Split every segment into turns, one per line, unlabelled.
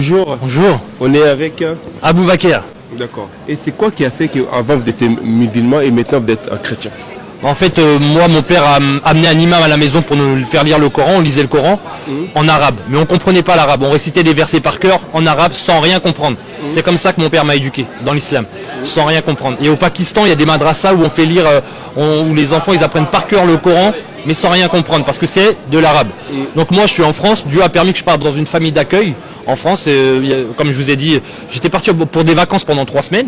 Bonjour,
Bonjour,
on est avec...
Abou Bakr.
D'accord. Et c'est quoi qui a fait qu'avant vous étiez musulman et maintenant vous êtes un chrétien?
En fait, moi, mon père a amené un imam à la maison pour nous faire lire le Coran. On lisait le Coran en arabe, mais on comprenait pas l'arabe. On récitait des versets par cœur en arabe sans rien comprendre. C'est comme ça que mon père m'a éduqué dans l'islam, sans rien comprendre. Et au Pakistan, il y a des madrasas où on fait lire, où les enfants ils apprennent par cœur le Coran, mais sans rien comprendre, parce que c'est de l'arabe. Donc moi, je suis en France. Dieu a permis que je parte dans une famille d'accueil en France. Comme je vous ai dit, j'étais parti pour des vacances pendant 3 semaines.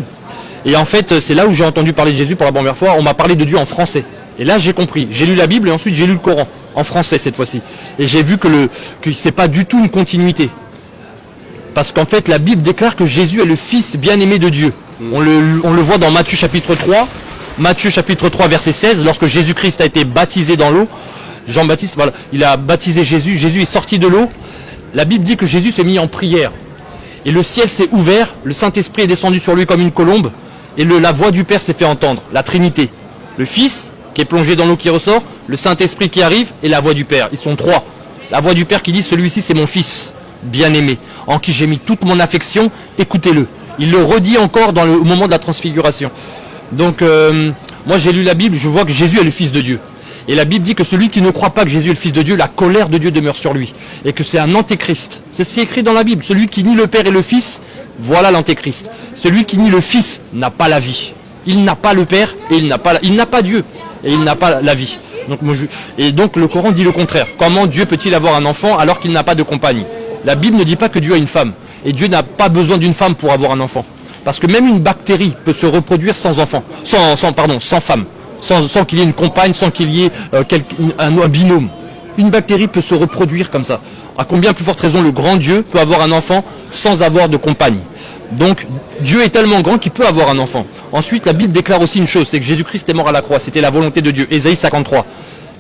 Et en fait, c'est là où j'ai entendu parler de Jésus pour la première fois. On m'a parlé de Dieu en français. Et là, j'ai compris. J'ai lu la Bible et ensuite j'ai lu le Coran en français cette fois-ci. Et j'ai vu que c'est pas du tout une continuité. Parce qu'en fait, la Bible déclare que Jésus est le Fils bien-aimé de Dieu. On le voit dans Matthieu chapitre 3. Matthieu chapitre 3 verset 16, lorsque Jésus-Christ a été baptisé dans l'eau. Jean-Baptiste, voilà, il a baptisé Jésus. Jésus est sorti de l'eau. La Bible dit que Jésus s'est mis en prière. Et le ciel s'est ouvert. Le Saint-Esprit est descendu sur lui comme une colombe. Et la voix du Père s'est fait entendre, la Trinité. Le Fils, qui est plongé dans l'eau qui ressort, le Saint-Esprit qui arrive, et la voix du Père. Ils sont 3. La voix du Père qui dit, celui-ci c'est mon Fils, bien-aimé, en qui j'ai mis toute mon affection, écoutez-le. Il le redit encore au moment de la transfiguration. Donc, moi j'ai lu la Bible, je vois que Jésus est le Fils de Dieu. Et la Bible dit que celui qui ne croit pas que Jésus est le Fils de Dieu, la colère de Dieu demeure sur lui. Et que c'est un antéchrist. C'est écrit dans la Bible. Celui qui nie le Père et le Fils, voilà l'antéchrist. Celui qui nie le Fils n'a pas la vie. Il n'a pas le Père et il n'a pas Dieu. Et il n'a pas la vie. Donc le Coran dit le contraire. Comment Dieu peut-il avoir un enfant alors qu'il n'a pas de compagne? La Bible ne dit pas que Dieu a une femme. Et Dieu n'a pas besoin d'une femme pour avoir un enfant. Parce que même une bactérie peut se reproduire sans enfant. Sans femme. Sans qu'il y ait une compagne, sans qu'il y ait un binôme. Une bactérie peut se reproduire comme ça. À combien plus forte raison le grand Dieu peut avoir un enfant sans avoir de compagne. Donc Dieu est tellement grand qu'il peut avoir un enfant. Ensuite, la Bible déclare aussi une chose, c'est que Jésus-Christ est mort à la croix. C'était la volonté de Dieu. Ésaïe 53.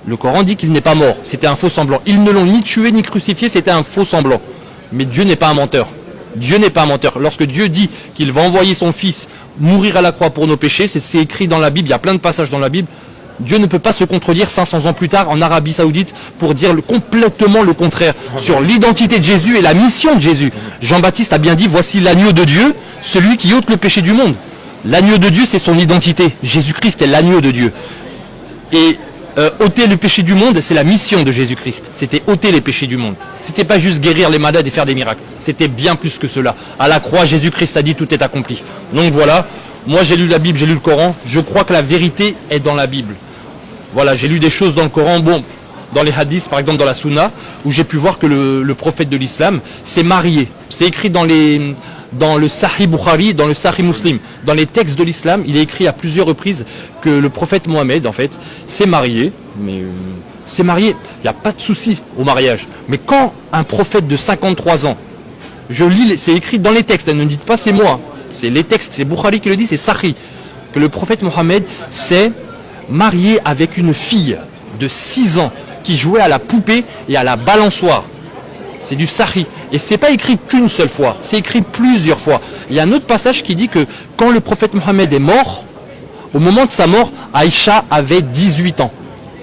Le Coran dit qu'il n'est pas mort. C'était un faux semblant. Ils ne l'ont ni tué ni crucifié, c'était un faux semblant. Mais Dieu n'est pas un menteur. Dieu n'est pas un menteur. Lorsque Dieu dit qu'il va envoyer son Fils mourir à la croix pour nos péchés, c'est écrit dans la Bible, il y a plein de passages dans la Bible. Dieu ne peut pas se contredire 500 ans plus tard en Arabie Saoudite pour dire complètement le contraire sur l'identité de Jésus et la mission de Jésus. Jean-Baptiste a bien dit, voici l'agneau de Dieu, celui qui ôte le péché du monde. L'agneau de Dieu, c'est son identité. Jésus-Christ est l'agneau de Dieu. Et ôter le péché du monde, c'est la mission de Jésus-Christ. C'était ôter les péchés du monde. C'était pas juste guérir les malades et faire des miracles. C'était bien plus que cela. À la croix, Jésus-Christ a dit tout est accompli. Donc voilà, moi j'ai lu la Bible, j'ai lu le Coran. Je crois que la vérité est dans la Bible. Voilà, j'ai lu des choses dans le Coran, dans les hadiths, par exemple dans la Sunna, où j'ai pu voir que le prophète de l'islam s'est marié. C'est écrit dans le Sahih Bukhari, dans le Sahih Muslim. Dans les textes de l'islam, il est écrit à plusieurs reprises que le prophète Mohammed, en fait, s'est marié. Mais s'est marié, il n'y a pas de souci au mariage. Mais quand un prophète de 53 ans, je lis, c'est écrit dans les textes, ne dites pas c'est moi, c'est les textes, c'est Bukhari qui le dit, c'est Sahih, que le prophète Mohammed s'est marié avec une fille de 6 ans qui jouait à la poupée et à la balançoire. C'est du Sahih. Et c'est pas écrit qu'une seule fois, c'est écrit plusieurs fois. Il y a un autre passage qui dit que quand le prophète Mohammed est mort, au moment de sa mort, Aïcha avait 18 ans.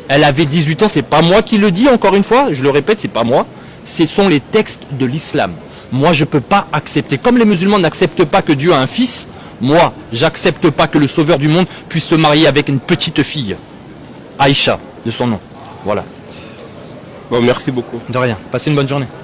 Elle avait 18 ans, c'est pas moi qui le dis encore une fois, je le répète, c'est pas moi. Ce sont les textes de l'islam. Moi, je peux pas accepter. Comme les musulmans n'acceptent pas que Dieu a un fils, moi, j'accepte pas que le sauveur du monde puisse se marier avec une petite fille. Aïcha, de son nom. Voilà.
Bon, merci beaucoup.
De rien. Passez une bonne journée.